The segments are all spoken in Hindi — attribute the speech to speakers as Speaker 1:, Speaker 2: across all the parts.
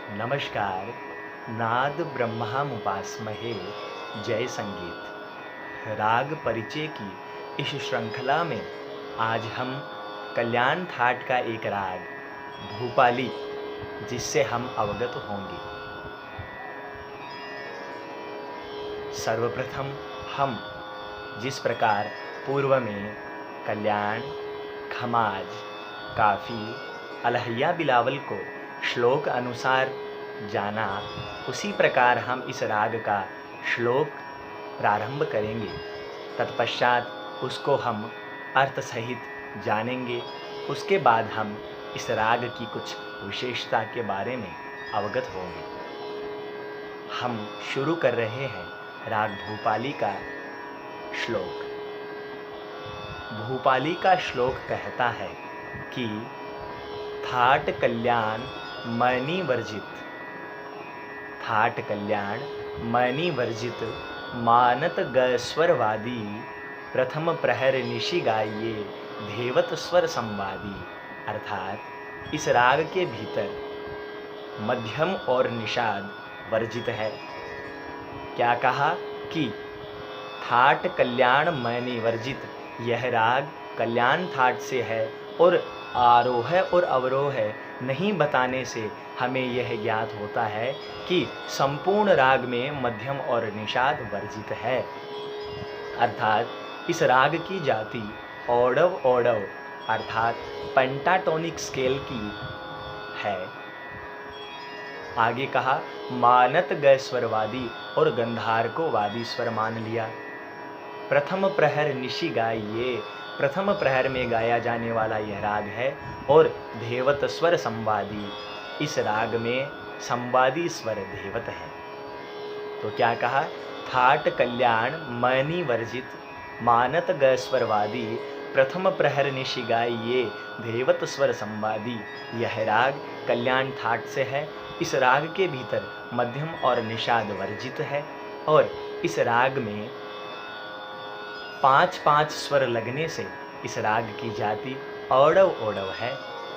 Speaker 1: नमस्कार। नाद ब्रह्मामुपास्महे। जय संगीत राग परिचय की इस श्रृंखला में आज हम कल्याण थाट का एक राग भूपाली जिससे हम अवगत होंगे। सर्वप्रथम हम जिस प्रकार पूर्व में कल्याण, खमाज, काफ़ी, अलहैया बिलावल को श्लोक अनुसार जाना, उसी प्रकार हम इस राग का श्लोक प्रारंभ करेंगे। तत्पश्चात उसको हम अर्थ सहित जानेंगे। उसके बाद हम इस राग की कुछ विशेषता के बारे में अवगत होंगे। हम शुरू कर रहे हैं राग भूपाली का श्लोक। भूपाली का श्लोक कहता है कि थाट कल्याण मणि वर्जित, थाट कल्याण मणि वर्जित, मानत गस्वरवादी, प्रथम प्रहर निशि गाइए, धेवत स्वर संवादी। अर्थात इस राग के भीतर मध्यम और निषाद वर्जित है। क्या कहा कि थाट कल्याण मणि वर्जित, यह राग कल्याण थाट से है और आरोह और अवरोह नहीं बताने से हमें यह ज्ञात होता है कि संपूर्ण राग में मध्यम और निषाद वर्जित है। अर्थात इस राग की जाति औडव औडव अर्थात पेंटाटोनिक स्केल की है। आगे कहा मानत ग स्वरवादी और गंधार को वादी स्वर मान लिया। प्रथम प्रहर निशि गाइए, प्रथम प्रहर में गाया जाने वाला यह राग है। और धेवत स्वर संवादी, इस राग में संवादी स्वर धेवत है। तो क्या कहा, थाट कल्याण मणि वर्जित, मानत ग स्वरवादी, प्रथम प्रहर निशि गाइए, धेवत स्वर संवादी। यह राग कल्याण थाट से है। इस राग के भीतर मध्यम और निषाद वर्जित है और इस राग में 5-5 स्वर लगने से इस राग की जाति औडव औडव है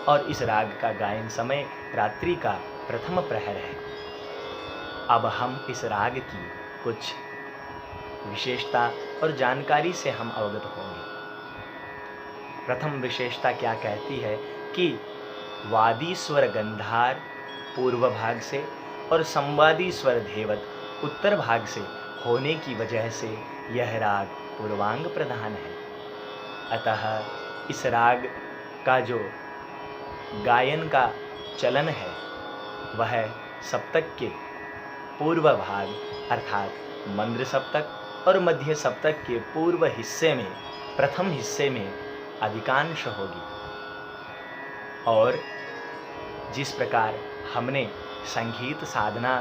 Speaker 1: और इस राग का गायन समय रात्रि का प्रथम प्रहर है। अब हम इस राग की कुछ विशेषता और जानकारी से हम अवगत होंगे। प्रथम विशेषता क्या कहती है कि वादी स्वर गंधार पूर्व भाग से और संवादी स्वर धेवत उत्तर भाग से होने की वजह से यह राग पूर्वांग प्रधान है। अतः इस राग का जो गायन का चलन है वह सप्तक के पूर्व भाग अर्थात मंद्र सप्तक और मध्य सप्तक के पूर्व हिस्से में, प्रथम हिस्से में अधिकांश होगी। और जिस प्रकार हमने संगीत साधना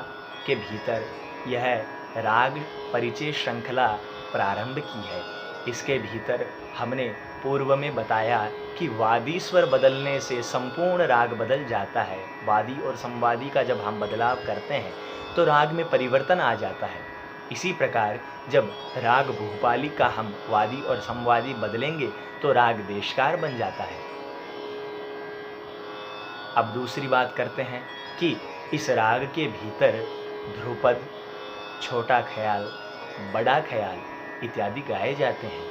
Speaker 1: के भीतर यह राग परिचय श्रृंखला प्रारंभ की है, इसके भीतर हमने पूर्व में बताया कि वादी स्वर बदलने से संपूर्ण राग बदल जाता है। वादी और संवादी का जब हम बदलाव करते हैं तो राग में परिवर्तन आ जाता है। इसी प्रकार जब राग भूपाली का हम वादी और संवादी बदलेंगे तो राग देशकार बन जाता है। अब दूसरी बात करते हैं कि इस राग के भीतर ध्रुपद, छोटा ख्याल, बड़ा ख्याल इत्यादि गाए जाते हैं।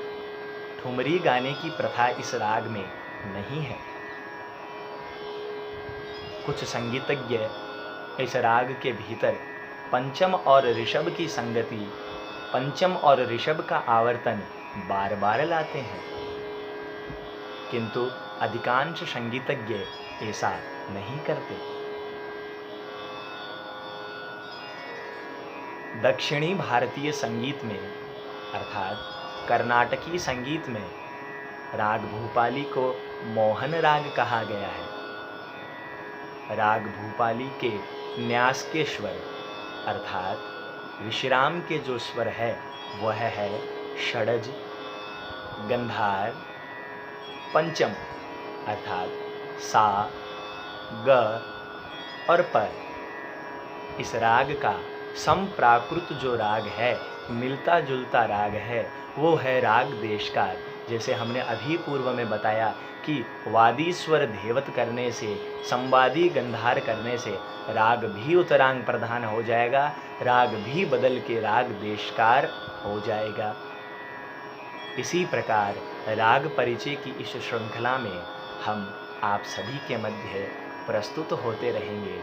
Speaker 1: ठुमरी गाने की प्रथा इस राग में नहीं है। कुछ संगीतज्ञ इस राग के भीतर पंचम और ऋषभ की संगति, पंचम और ऋषभ का आवर्तन बार बार लाते हैं, किंतु अधिकांश संगीतज्ञ ऐसा नहीं करते। दक्षिणी भारतीय संगीत में अर्थात कर्नाटकी संगीत में राग भूपाली को मोहन राग कहा गया है। राग भूपाली के न्यास के स्वर अर्थात विश्राम के जो स्वर है वह है षडज, गंधार, पंचम अर्थात सा, ग और पर। इस राग का समप्राकृत जो राग है, मिलता जुलता राग है, वो है राग देशकार। जैसे हमने अभी पूर्व में बताया कि वादीश्वर धेवत करने से, संवादी गंधार करने से राग भी उत्तरांग प्रधान हो जाएगा, राग भी बदल के राग देशकार हो जाएगा। इसी प्रकार राग परिचय की इस श्रृंखला में हम आप सभी के मध्य प्रस्तुत होते रहेंगे।